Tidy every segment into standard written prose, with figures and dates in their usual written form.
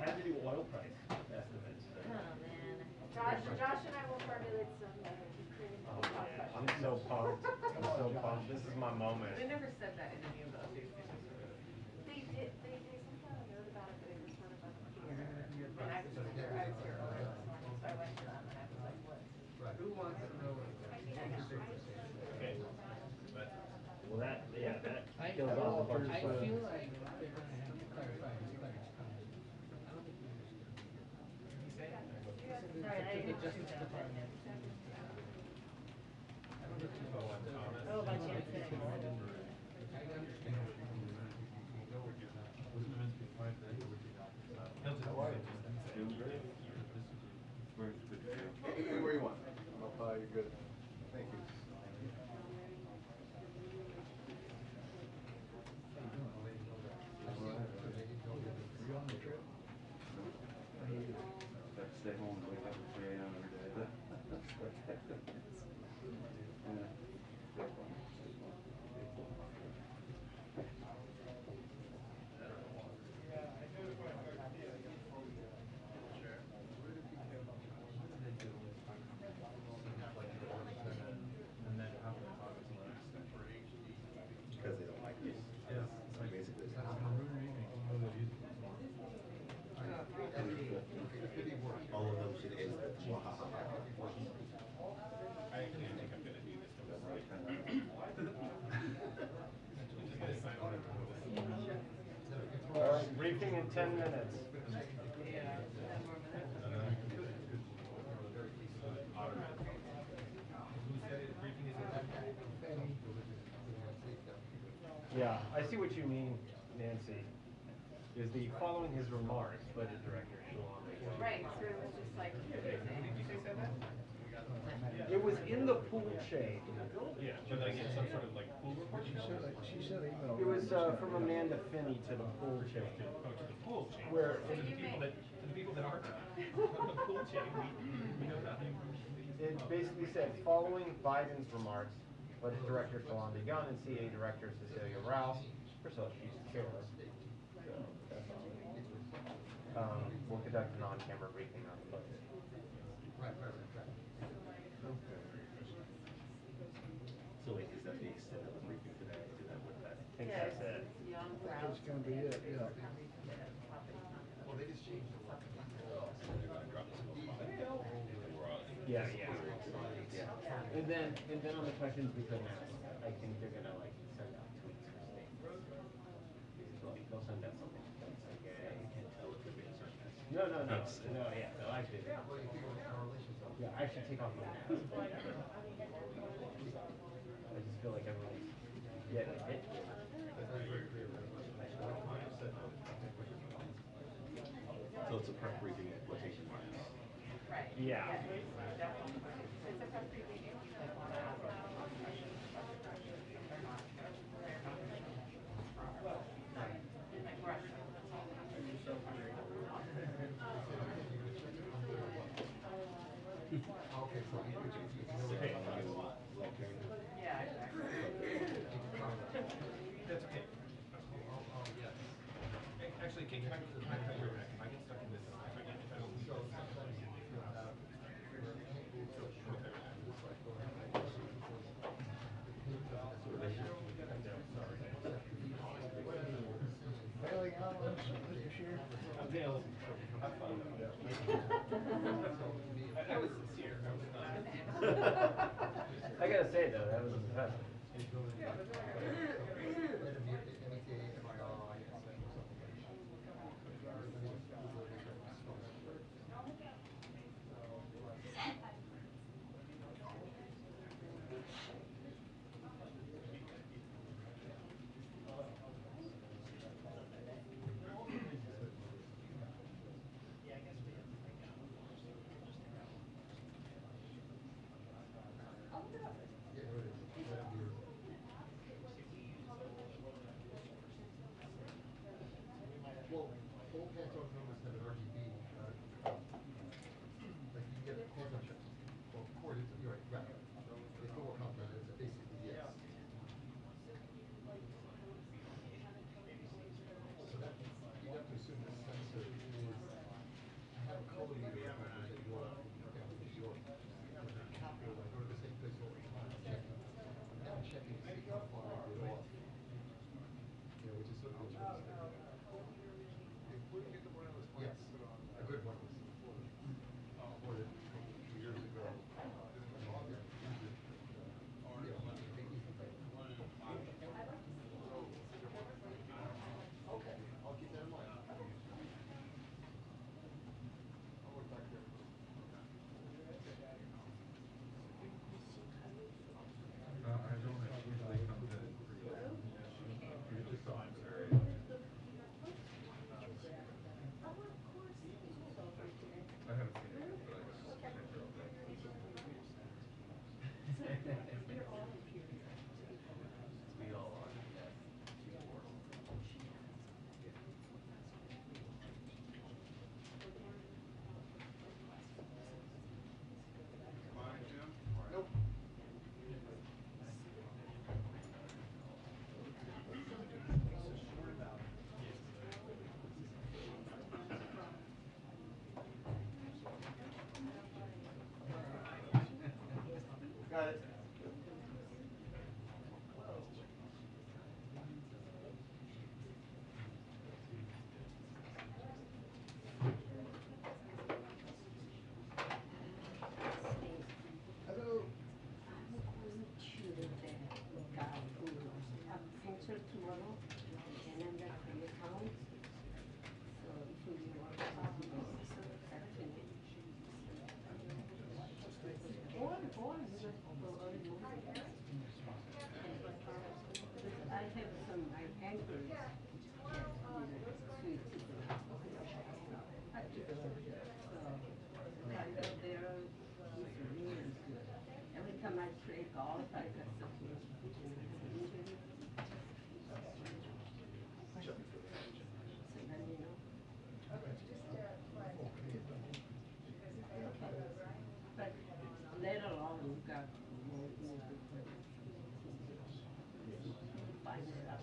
had to do oil price estimates. Oh man. Josh and I will formulate some creative Oh talk man, I'm questions. so pumped. I'm so pumped. This is my moment. They never said that in any of the updates. They somehow wrote about it, but it was sort of unclear. And I was here earlier this morning, so I went to them and I was like, what? Who wants to know what Okay. Well, that I kills off a bunch of I stuff. feel like they're going to have to clarify his claims. I don't think Sorry, I didn't Justice know that. Department. Oh, by chance. Doing great. Anywhere you want. You're good. Thank you. Are you on the trip? Stay home and wake up at 3 a.m. every day. Because they don't like it. Yeah. So basically, it's all of them should end with wahaha. I actually think I'm gonna do this. All right, briefing in 10 minutes. Yeah, I see what you mean, Nancy. Is the following his remarks, but the director Shalanda. Right, so it was just like, It was in the pool chain. Yeah, but like it's some sort of like pool report. She said email. It was from Amanda Finney to the pool chain. Oh, to the pool chain. Where to the people that aren't the pool chain, we know nothing. it basically said, following Biden's remarks, but director Shalanda Gunn and CA director Cecilia Rouse, first of all, she's chair. So that's all. We'll conduct an on-camera briefing on the budget. Right. So wait, is that the extent of the briefing today? Is that what that? I think that's it. That's going to be it, yeah. Well, they just changed the one. Yeah. And then on the questions we couldn't ask, I think they're gonna like send out tweets or statements. They'll send out something that's like, yeah, you can't tell if they're being sarcastic. No, yeah, they'll actually. Yeah, I should take off my mask. I just feel like everyone's getting hit. So it's a prep briefing in quotation marks. right. Yeah. Definitely. It's a press briefing if you like want to ask them questions about the budget, if they're not like rushing, that's all. Okay, so Yeah, exactly. That's okay. Actually, can I cut you back? I get stuck in this. If I don't leave Bailing out on us, Mr. Sheriff? I'm bailing. Have fun. I was sincere. I was not. I gotta say though, that was impressive. Got it. Hello. Tomorrow, and I'm back from the town. So if you want to talk to me, go on, you just go early morning. I have some anchors. Sweet. So I go there, it's really good. Every time I play golf, I got something. So then you know. But later on, we got more music. Find it out.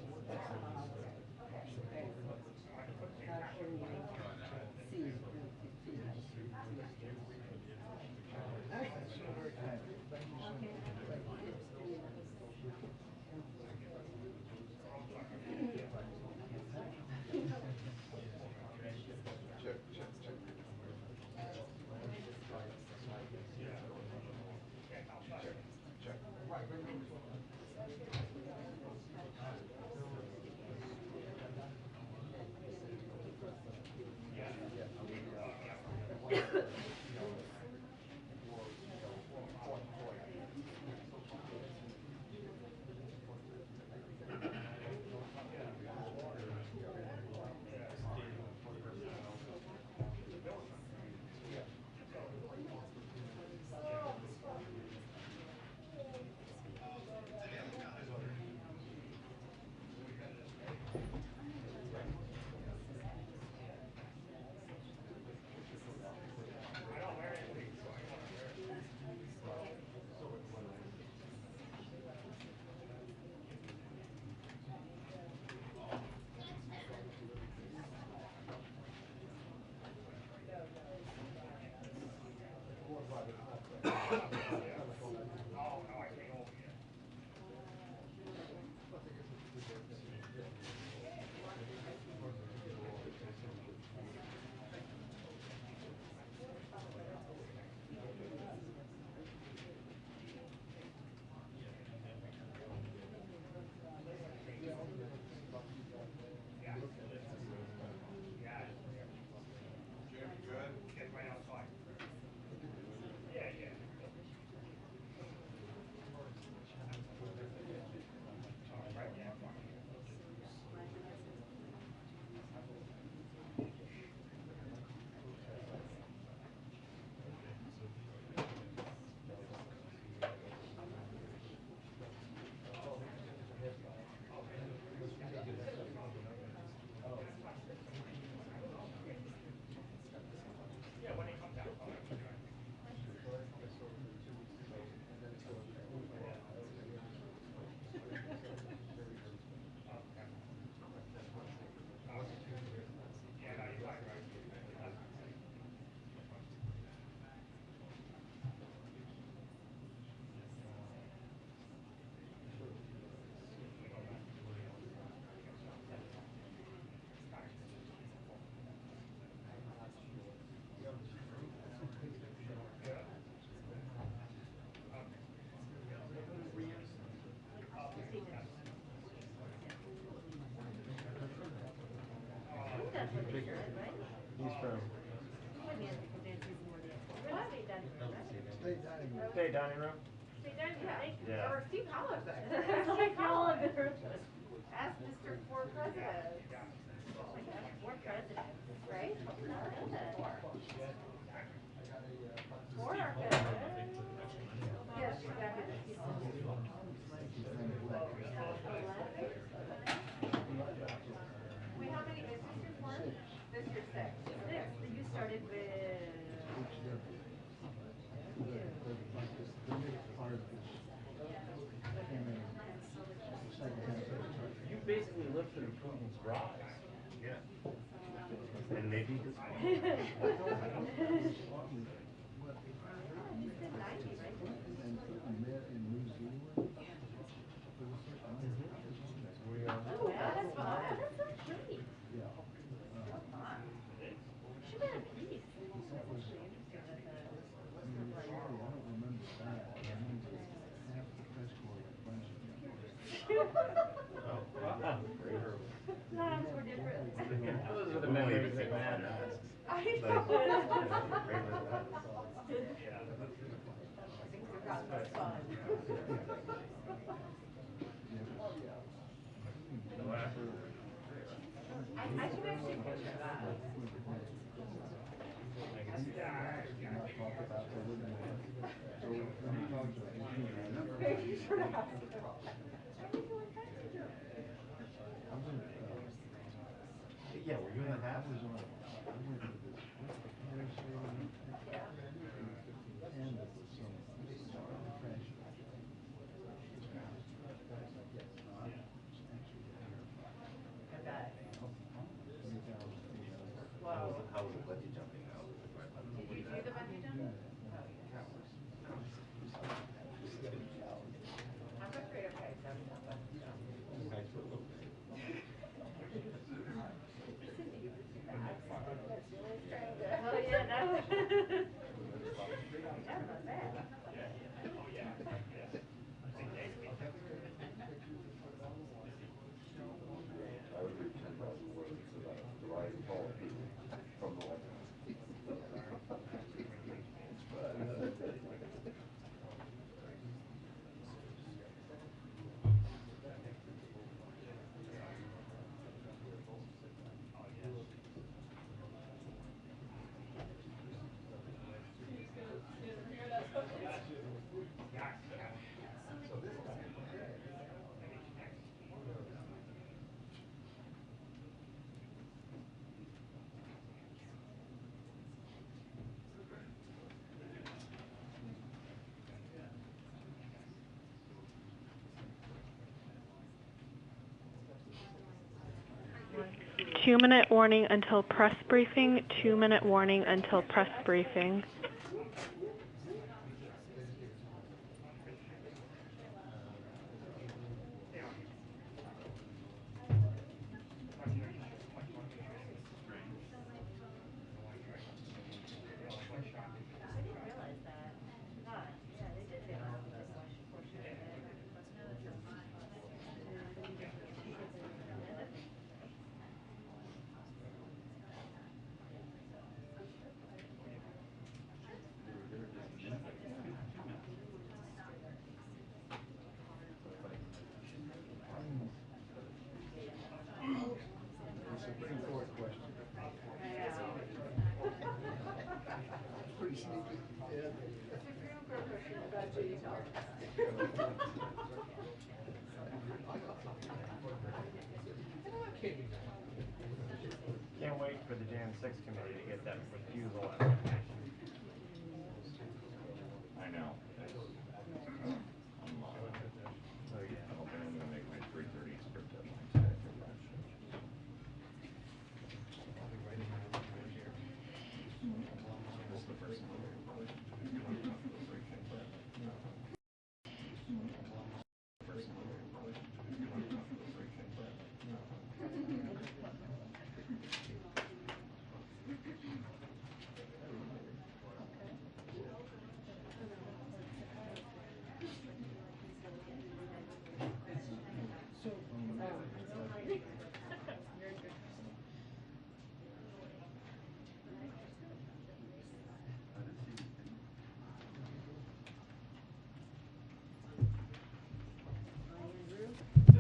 He's from Stay dining room. Yeah. Or Steve Holland. Steve Holland. Ask Mr. For President. For president. Right? Good. For our president. Yes, exactly. Wait, how many, is this your fourth? This your sixth? Six. You started with. You basically lived through Putin's rise. Yeah. And maybe his You said 90, right? I can actually picture that. Maybe you should ask them. Yeah, were you in the half? I bet. How was it bungee jumping now? Did you do the bungee jump? Oh, yeah. I'm afraid of heights. I'm not bungee jump. Oh, yeah, that's. Yeah, not bad. I would read 10,000 words about the rise and fall of Putin from the White House. Two-minute warning until press briefing. 2-minute warning until press briefing. I didn't realize that. Huh, yeah, they did take off this portion of it. The Supreme Court question. Pretty sneaky. Yeah. Supreme Court question about J.D. Talk. Can't wait for the Jan 6 committee to get that refusal application. I know. Oh, yeah. I'm hoping I'm gonna make my 3:30 script deadline today. This is the first one.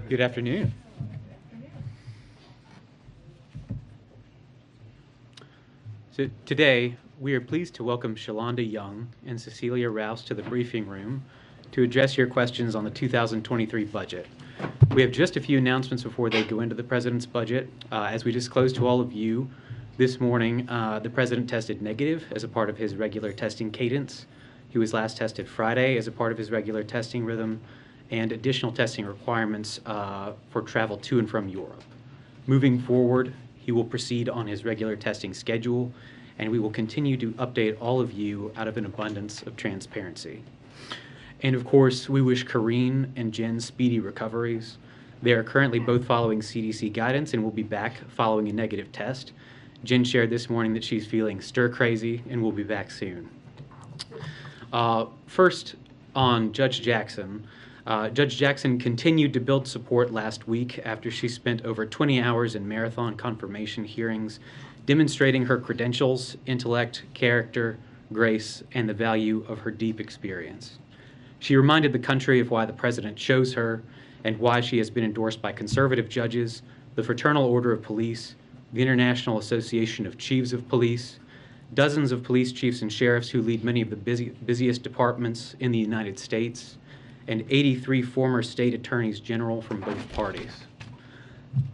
Good afternoon. So today, we are pleased to welcome Shalanda Young and Cecilia Rouse to the briefing room to address your questions on the 2023 budget. We have just a few announcements before they go into the President's budget. As we disclosed to all of you this morning, the President tested negative as a part of his regular testing cadence. He was last tested Friday as a part of his regular testing rhythm, and additional testing requirements for travel to and from Europe. Moving forward, he will proceed on his regular testing schedule, and we will continue to update all of you out of an abundance of transparency. And of course, we wish Kareen and Jen speedy recoveries. They are currently both following CDC guidance and will be back following a negative test. Jen shared this morning that she's feeling stir crazy and will be back soon. First, on Judge Jackson. Judge Jackson continued to build support last week after she spent over 20 hours in marathon confirmation hearings demonstrating her credentials, intellect, character, grace, and the value of her deep experience. She reminded the country of why the president chose her and why she has been endorsed by conservative judges, the Fraternal Order of Police, the International Association of Chiefs of Police, dozens of police chiefs and sheriffs who lead many of the busiest departments in the United States, and 83 former state attorneys general from both parties.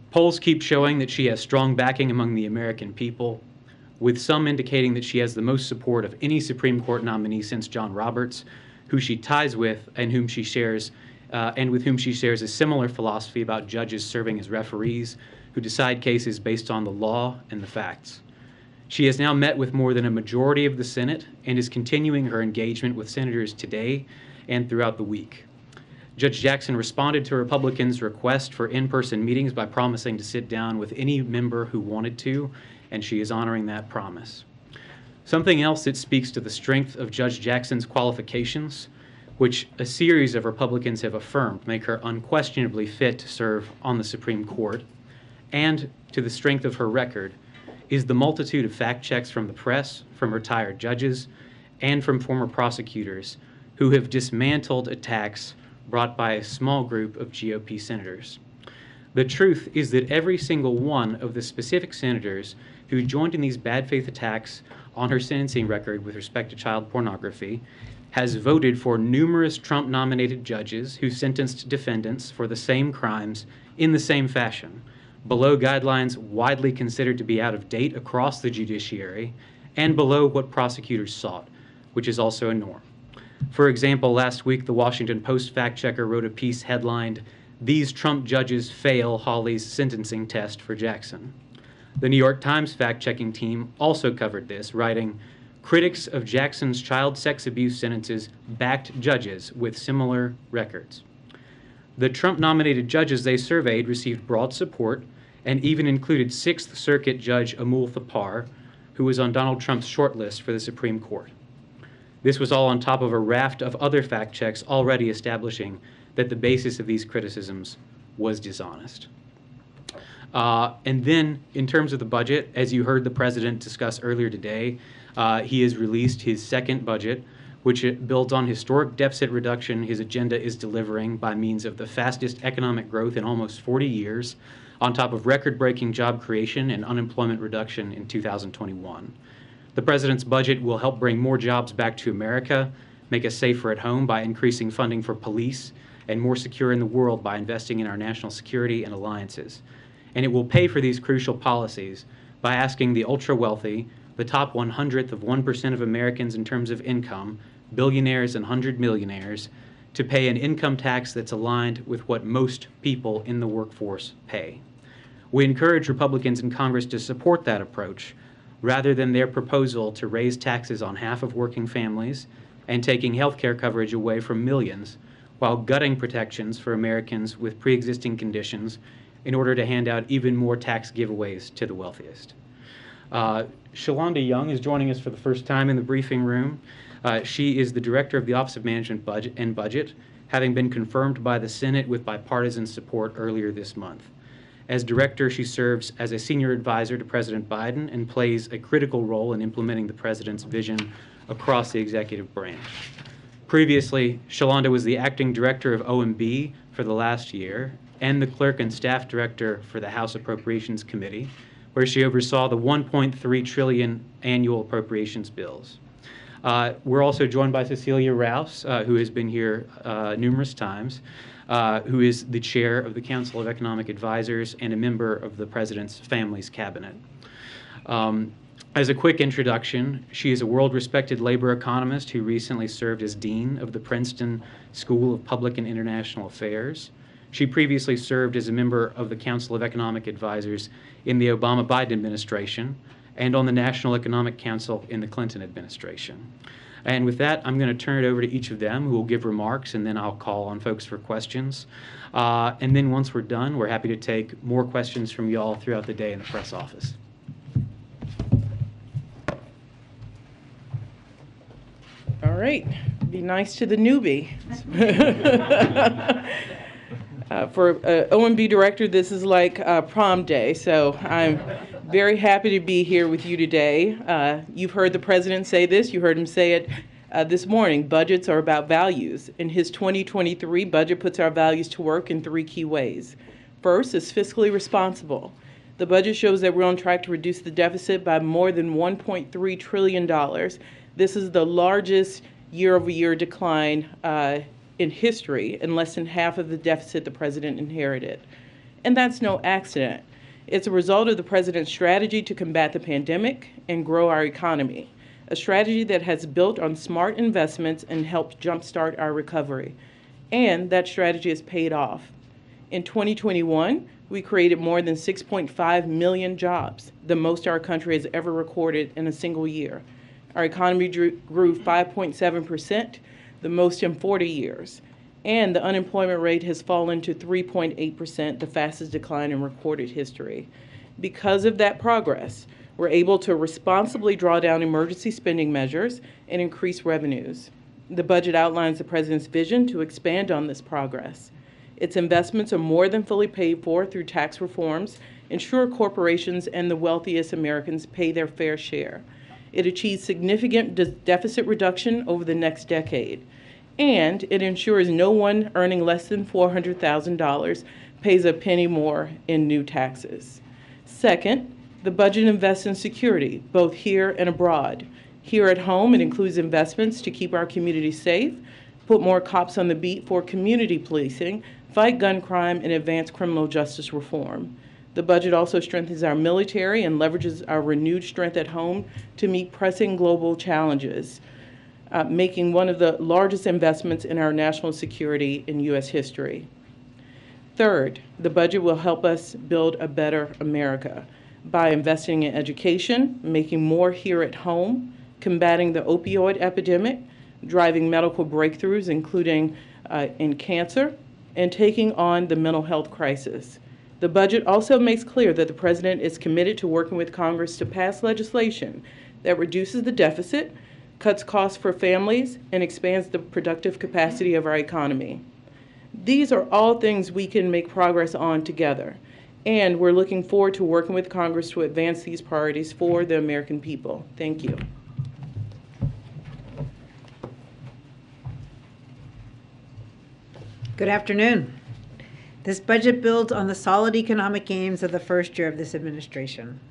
Polls keep showing that she has strong backing among the American people, with some indicating that she has the most support of any Supreme Court nominee since John Roberts, who she ties with and with whom she shares a similar philosophy about judges serving as referees who decide cases based on the law and the facts. She has now met with more than a majority of the Senate and is continuing her engagement with senators today and throughout the week. Judge Jackson responded to Republicans' request for in-person meetings by promising to sit down with any member who wanted to, and she is honoring that promise. Something else that speaks to the strength of Judge Jackson's qualifications, which a series of Republicans have affirmed make her unquestionably fit to serve on the Supreme Court, and to the strength of her record, is the multitude of fact checks from the press, from retired judges, and from former prosecutors who have dismantled attacks brought by a small group of GOP senators. The truth is that every single one of the specific senators who joined in these bad faith attacks on her sentencing record with respect to child pornography has voted for numerous Trump-nominated judges who sentenced defendants for the same crimes in the same fashion, below guidelines widely considered to be out of date across the judiciary, and below what prosecutors sought, which is also a norm. For example, last week, the Washington Post fact-checker wrote a piece headlined, "These Trump Judges Fail Hawley's Sentencing Test for Jackson." The New York Times fact-checking team also covered this, writing, "Critics of Jackson's child sex abuse sentences backed judges with similar records." The Trump-nominated judges they surveyed received broad support and even included Sixth Circuit Judge Amul Thapar, who was on Donald Trump's shortlist for the Supreme Court. This was all on top of a raft of other fact checks already establishing that the basis of these criticisms was dishonest. And then, in terms of the budget, as you heard the president discuss earlier today, he has released his second budget, which builds on historic deficit reduction his agenda is delivering by means of the fastest economic growth in almost 40 years, on top of record-breaking job creation and unemployment reduction in 2021. The president's budget will help bring more jobs back to America, make us safer at home by increasing funding for police, and more secure in the world by investing in our national security and alliances. And it will pay for these crucial policies by asking the ultra-wealthy, the top 1/100th of 1% of Americans in terms of income, billionaires and 100 millionaires, to pay an income tax that's aligned with what most people in the workforce pay. We encourage Republicans in Congress to support that approach, rather than their proposal to raise taxes on half of working families and taking health care coverage away from millions, while gutting protections for Americans with pre-existing conditions in order to hand out even more tax giveaways to the wealthiest. Shalanda Young is joining us for the first time in the briefing room. She is the Director of the Office of Management and Budget, having been confirmed by the Senate with bipartisan support earlier this month. As director, she serves as a senior advisor to President Biden and plays a critical role in implementing the president's vision across the executive branch. Previously, Shalanda was the acting director of OMB for the last year and the clerk and staff director for the House Appropriations Committee, where she oversaw the $1.3 trillion annual appropriations bills. We're also joined by Cecilia Rouse, who has been here numerous times, who is the chair of the Council of Economic Advisors and a member of the President's Families Cabinet. As a quick introduction, she is a world-respected labor economist who recently served as dean of the Princeton School of Public and International Affairs. She previously served as a member of the Council of Economic Advisors in the Obama-Biden administration and on the National Economic Council in the Clinton administration. And with that, I'm going to turn it over to each of them, who will give remarks, and then I'll call on folks for questions. And then once we're done, we're happy to take more questions from y'all throughout the day in the press office. All right, be nice to the newbie. For OMB director, this is like prom day, so I'm Very happy to be here with you today. You've heard the president say this. You heard him say it this morning. Budgets are about values. And his 2023 budget puts our values to work in 3 key ways. First is fiscally responsible. The budget shows that we're on track to reduce the deficit by more than $1.3 trillion. This is the largest year-over-year decline in history, and less than half of the deficit the president inherited. And that's no accident. It's a result of the president's strategy to combat the pandemic and grow our economy, a strategy that has built on smart investments and helped jumpstart our recovery. And that strategy has paid off. In 2021, we created more than 6.5 million jobs, the most our country has ever recorded in a single year. Our economy grew 5.7%, the most in 40 years. And the unemployment rate has fallen to 3.8%, the fastest decline in recorded history. Because of that progress, we're able to responsibly draw down emergency spending measures and increase revenues. The budget outlines the president's vision to expand on this progress. Its investments are more than fully paid for through tax reforms, ensure corporations and the wealthiest Americans pay their fair share. It achieves significant deficit reduction over the next decade. And it ensures no one earning less than $400,000 pays a penny more in new taxes. Second, the budget invests in security, both here and abroad. Here at home, it includes investments to keep our communities safe, put more cops on the beat for community policing, fight gun crime, and advance criminal justice reform. The budget also strengthens our military and leverages our renewed strength at home to meet pressing global challenges, making one of the largest investments in our national security in U.S. history. Third, the budget will help us build a better America by investing in education, making more here at home, combating the opioid epidemic, driving medical breakthroughs, including in cancer, and taking on the mental health crisis. The budget also makes clear that the president is committed to working with Congress to pass legislation that reduces the deficit, cuts costs for families, and expands the productive capacity of our economy. These are all things we can make progress on together, and we're looking forward to working with Congress to advance these priorities for the American people. Thank you. Good afternoon. This budget builds on the solid economic gains of the first year of this administration.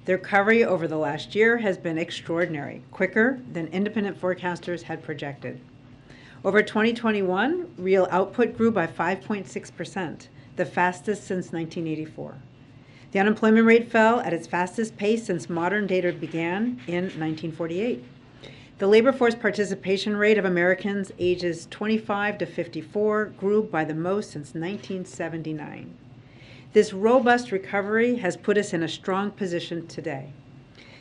The recovery over the last year has been extraordinary, quicker than independent forecasters had projected. Over 2021, real output grew by 5.6%, the fastest since 1984. The unemployment rate fell at its fastest pace since modern data began in 1948. The labor force participation rate of Americans ages 25 to 54 grew by the most since 1979. This robust recovery has put us in a strong position today.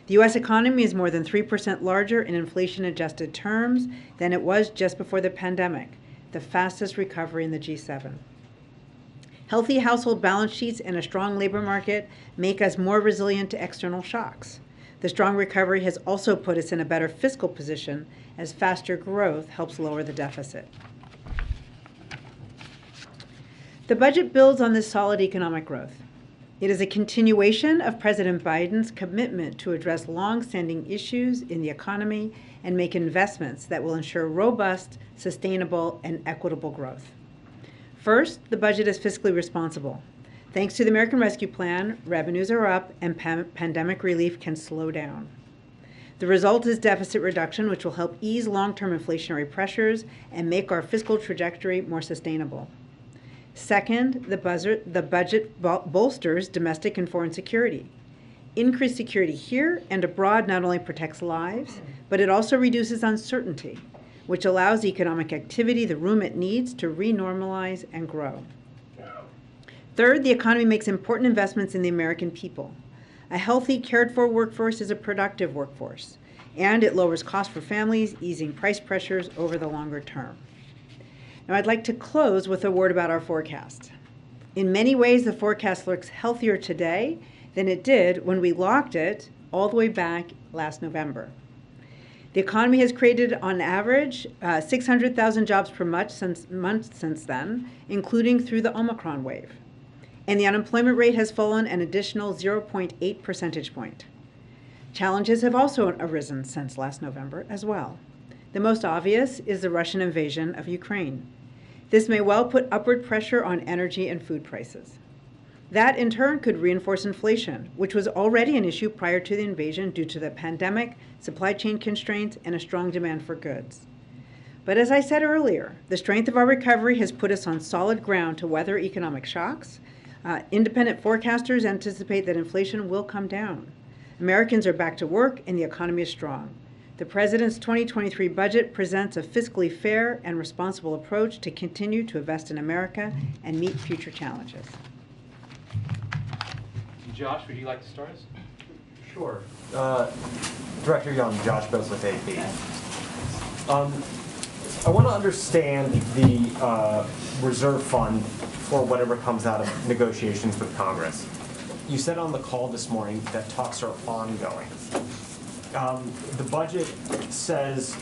The U.S. economy is more than 3% larger in inflation-adjusted terms than it was just before the pandemic, the fastest recovery in the G7. Healthy household balance sheets and a strong labor market make us more resilient to external shocks. The strong recovery has also put us in a better fiscal position as faster growth helps lower the deficit. The budget builds on this solid economic growth. It is a continuation of President Biden's commitment to address long-standing issues in the economy and make investments that will ensure robust, sustainable, and equitable growth. First, the budget is fiscally responsible. Thanks to the American Rescue Plan, revenues are up and pandemic relief can slow down. The result is deficit reduction, which will help ease long-term inflationary pressures and make our fiscal trajectory more sustainable. Second, the budget bolsters domestic and foreign security. Increased security here and abroad not only protects lives, but it also reduces uncertainty, which allows economic activity the room it needs to renormalize and grow. Third, the economy makes important investments in the American people. A healthy, cared-for workforce is a productive workforce, and it lowers costs for families, easing price pressures over the longer term. Now, I'd like to close with a word about our forecast. In many ways, the forecast looks healthier today than it did when we locked it all the way back last November. The economy has created, on average, 600,000 jobs per month since then, including through the Omicron wave. and the unemployment rate has fallen an additional 0.8 percentage point. Challenges have also arisen since last November as well. The most obvious is the Russian invasion of Ukraine. This may well put upward pressure on energy and food prices. That, in turn, could reinforce inflation, which was already an issue prior to the invasion due to the pandemic, supply chain constraints, and a strong demand for goods. But as I said earlier, the strength of our recovery has put us on solid ground to weather economic shocks. Independent forecasters anticipate that inflation will come down. Americans are back to work, and the economy is strong. The President's 2023 budget presents a fiscally fair and responsible approach to continue to invest in America and meet future challenges. Josh, would you like to start us? Sure. Director Young, Josh Bose with AP. I want to understand the reserve fund for whatever comes out of negotiations with Congress. You said on the call this morning that talks are ongoing. The budget says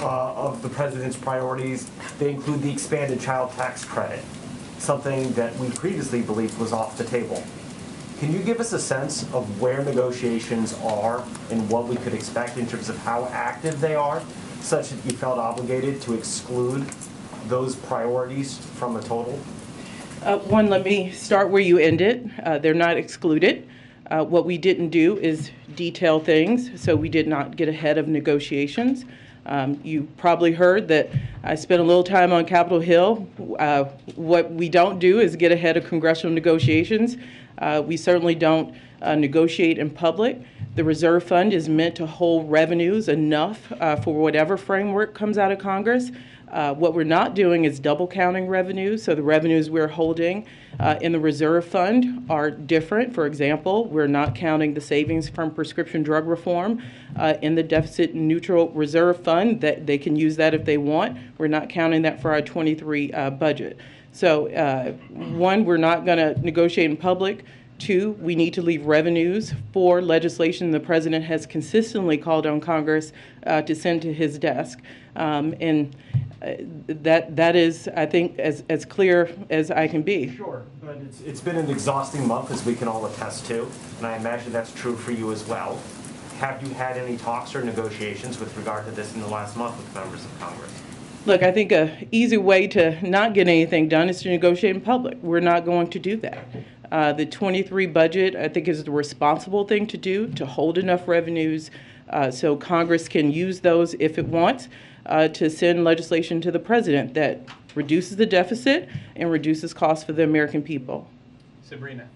of the President's priorities, they include the expanded child tax credit, something that we previously believed was off the table. Can you give us a sense of where negotiations are and what we could expect in terms of how active they are, such that you felt obligated to exclude those priorities from a total? One, let me start where you ended. They're not excluded. What we didn't do is detail things, so we did not get ahead of negotiations. You probably heard that I spent a little time on Capitol Hill. What we don't do is get ahead of congressional negotiations. We certainly don't negotiate in public. The reserve fund is meant to hold revenues enough for whatever framework comes out of Congress. What we're not doing is double counting revenues. So the revenues we're holding in the reserve fund are different. For example, we're not counting the savings from prescription drug reform in the deficit neutral reserve fund. That they can use that if they want. We're not counting that for our 23 budget. So one, we're not going to negotiate in public. Two, we need to leave revenues for legislation the President has consistently called on Congress to send to his desk. That is, I think, as clear as I can be. Sure, but it's been an exhausting month, as we can all attest to, and I imagine that's true for you as well. Have you had any talks or negotiations with regard to this in the last month with members of Congress? Look, I think an easy way to not get anything done is to negotiate in public. We're not going to do that. The 23 budget, I think, is the responsible thing to do, to hold enough revenues so Congress can use those if it wants to send legislation to the President that reduces the deficit and reduces costs for the American people. Sabrina.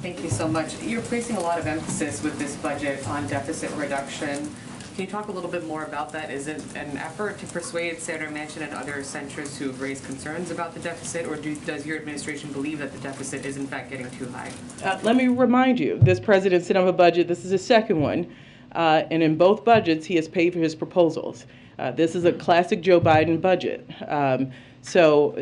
Thank you so much. You're placing a lot of emphasis with this budget on deficit reduction. Can you talk a little bit more about that? Is it an effort to persuade Senator Manchin and other centrists who have raised concerns about the deficit, or does your administration believe that the deficit is in fact getting too high? Let me remind you, this president sent up a budget. This is his second one. And in both budgets, he has paid for his proposals. This is a classic Joe Biden budget. So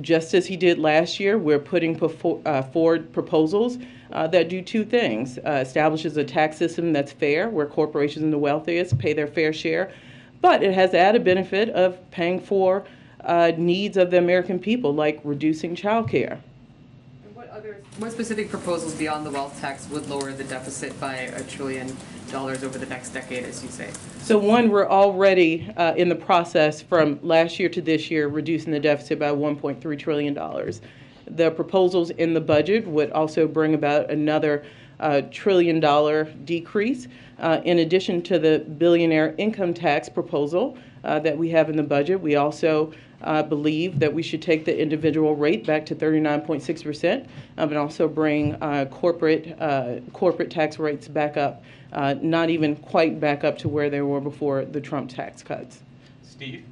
just as he did last year, we're putting forward proposals that do two things. Establishes a tax system that's fair, where corporations and the wealthiest pay their fair share, but it has the added benefit of paying for needs of the American people, like reducing child care. What specific proposals beyond the wealth tax would lower the deficit by $1 trillion over the next decade, as you say? So one, we're already in the process from last year to this year, reducing the deficit by $1.3 trillion. The proposals in the budget would also bring about another $1 trillion decrease. In addition to the billionaire income tax proposal that we have in the budget, we also believe that we should take the individual rate back to 39.6%, and also bring corporate tax rates back up, not even quite back up to where they were before the Trump tax cuts. Steve?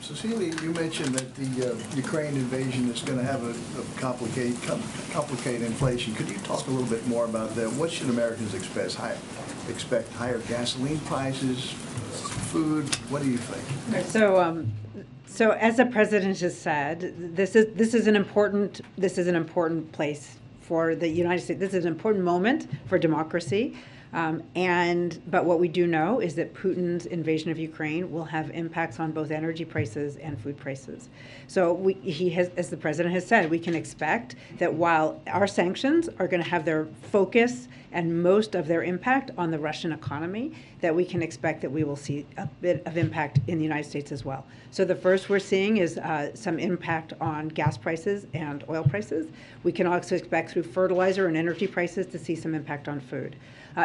Cecilia, you mentioned that the Ukraine invasion is going to have a complicated inflation. Could you talk a little bit more about that? What should Americans expect? Higher gasoline prices, food? What do you think? So as the president has said, this is an important place for the United States. This is an important moment for democracy. But what we do know is that Putin's invasion of Ukraine will have impacts on both energy prices and food prices. So he has, as the president has said, we can expect that while our sanctions are going to have their focus and most of their impact on the Russian economy, that we can expect that we will see a bit of impact in the United States as well. So the first we're seeing is some impact on gas prices and oil prices. We can also expect through fertilizer and energy prices to see some impact on food.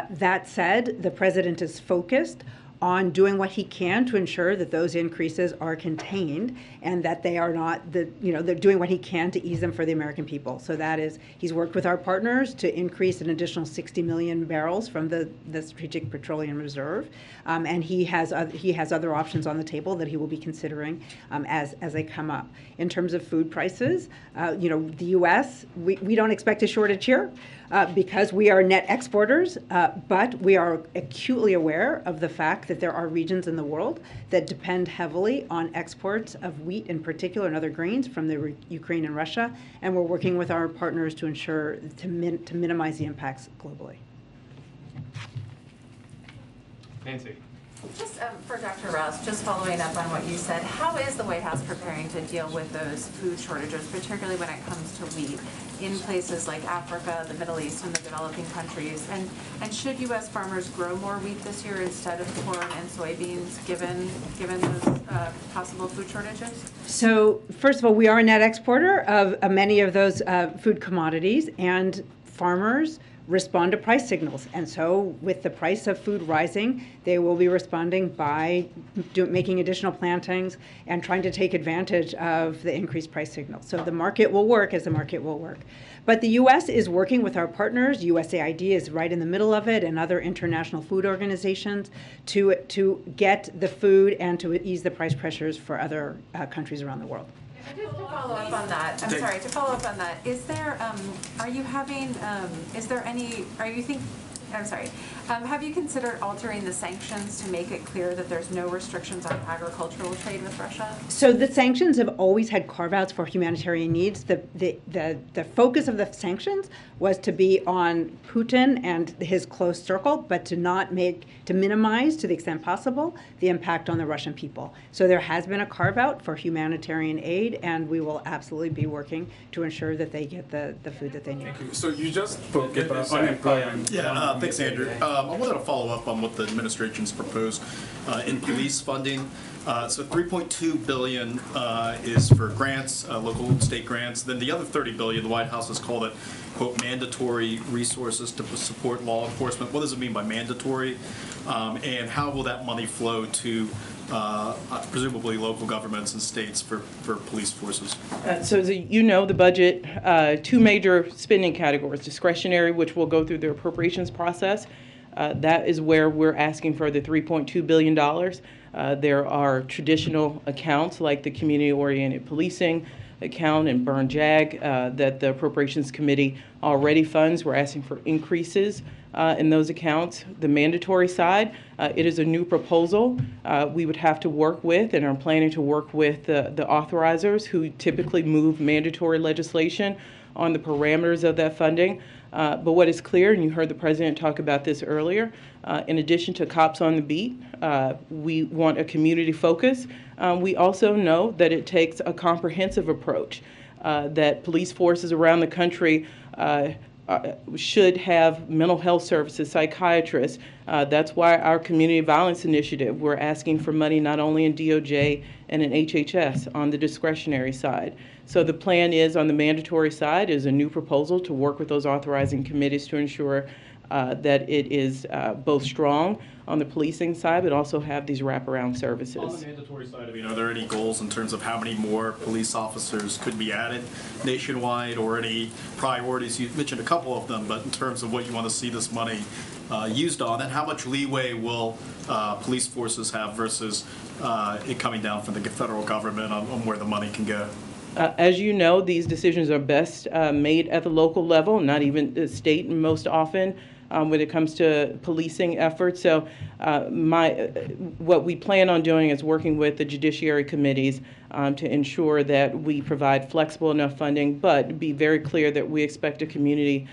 That said, the president is focused on doing what he can to ensure that those increases are contained and that they are not, they're doing what he can to ease them for the American people. So that is, he's worked with our partners to increase an additional 60 million barrels from the Strategic Petroleum Reserve, and he has other options on the table that he will be considering as they come up. In terms of food prices, the U.S., we don't expect a shortage here. Because we are net exporters, but we are acutely aware of the fact that there are regions in the world that depend heavily on exports of wheat in particular and other grains from the Ukraine and Russia, and we're working with our partners to ensure to minimize the impacts globally. Nancy. Just for Dr. Rouse, just following up on what you said, how is the White House preparing to deal with those food shortages, particularly when it comes to wheat, in places like Africa, the Middle East, and the developing countries? And should U.S. farmers grow more wheat this year instead of corn and soybeans, given those possible food shortages? So first of all, we are a net exporter of many of those food commodities, and farmers respond to price signals. And so with the price of food rising, they will be responding by making additional plantings and trying to take advantage of the increased price signal. So the market will work as the market will work. But the U.S. is working with our partners. USAID is right in the middle of it, and other international food organizations to get the food and to ease the price pressures for other countries around the world. Just to follow up on that, to follow up on that, is there, have you considered altering the sanctions to make it clear that there's no restrictions on agricultural trade with Russia? So the sanctions have always had carve-outs for humanitarian needs. The focus of the sanctions was to be on Putin and his close circle, but to minimize to the extent possible the impact on the Russian people. So there has been a carve-out for humanitarian aid, and we will absolutely be working to ensure that they get the food that they need. So you just spoke about unemployment. Yeah, thanks, Andrew. I wanted to follow up on what the administration's proposed in police funding. So $3.2 billion is for grants, local and state grants. Then the other $30 billion, the White House has called it, quote, mandatory resources to support law enforcement. What does it mean by mandatory? And how will that money flow to presumably local governments and states for police forces? So as you know, the budget, two major spending categories: discretionary, which will go through the appropriations process. That is where we're asking for the $3.2 billion. There are traditional accounts like the community-oriented policing account and burn jag that the Appropriations Committee already funds. We're asking for increases in those accounts. The mandatory side, it is a new proposal. We would have to work with and are planning to work with the authorizers who typically move mandatory legislation on the parameters of that funding. But what is clear, and you heard the president talk about this earlier, in addition to cops on the beat, we want a community focus. We also know that it takes a comprehensive approach, that police forces around the country should have mental health services, psychiatrists. That's why our community violence initiative, we're asking for money not only in DOJ and in HHS on the discretionary side. So the plan is, on the mandatory side, is a new proposal to work with those authorizing committees to ensure that it is both strong on the policing side, but also have these wraparound services. On the mandatory side, are there any goals in terms of how many more police officers could be added nationwide, or any priorities? You mentioned a couple of them, but in terms of what you want to see this money used on, and how much leeway will police forces have versus it coming down from the federal government on where the money can go? As you know, these decisions are best made at the local level, not even the state most often when it comes to policing efforts. So what we plan on doing is working with the judiciary committees to ensure that we provide flexible enough funding, but be very clear that we expect a community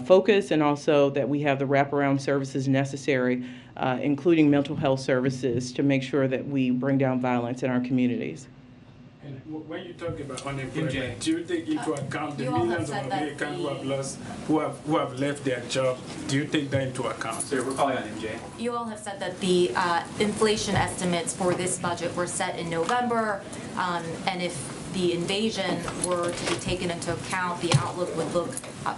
focus, and also that we have the wraparound services necessary, including mental health services, to make sure that we bring down violence in our communities. And when you talk about unemployment, do you take into account the millions of Americans who have lost, who have left their job? Do you take that into account? Sir, we're calling on MJ. You all have said that the inflation estimates for this budget were set in November, and if the invasion were to be taken into account, the outlook would look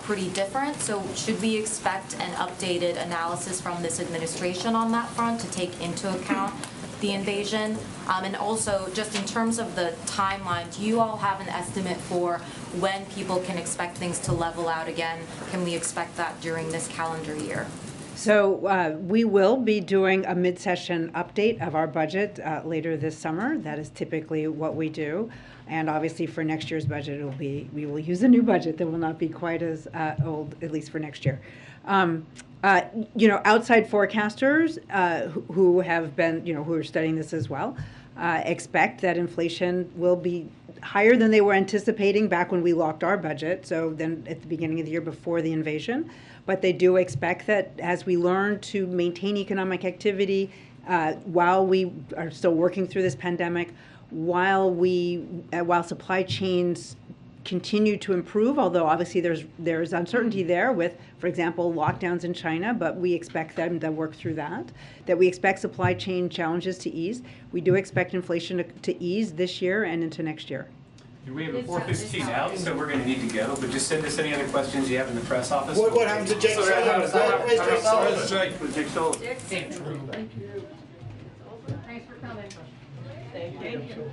pretty different. So should we expect an updated analysis from this administration on that front to take into account the invasion? And also, just in terms of the timeline, do you all have an estimate for when people can expect things to level out again? Can we expect that during this calendar year? So we will be doing a mid-session update of our budget later this summer. That is typically what we do. And obviously for next year's budget, we will use a new budget that will not be quite as old, at least for next year. Outside forecasters who have been, who are studying this as well, expect that inflation will be higher than they were anticipating back when we locked our budget, so then at the beginning of the year before the invasion. But they do expect that as we learn to maintain economic activity while we are still working through this pandemic, while supply chains continue to improve, although obviously there's uncertainty there with, for example, lockdowns in China, but we expect them to work through that we expect supply chain challenges to ease. We do expect inflation to ease this year and into next year. We have a 4:15 out, so we're going to need to go, but just send us any other questions you have in the press office. What happened to Jake Sullivan? Where's Jake Sullivan? Jake Sullivan. Thank you. Thanks for coming. Thank you.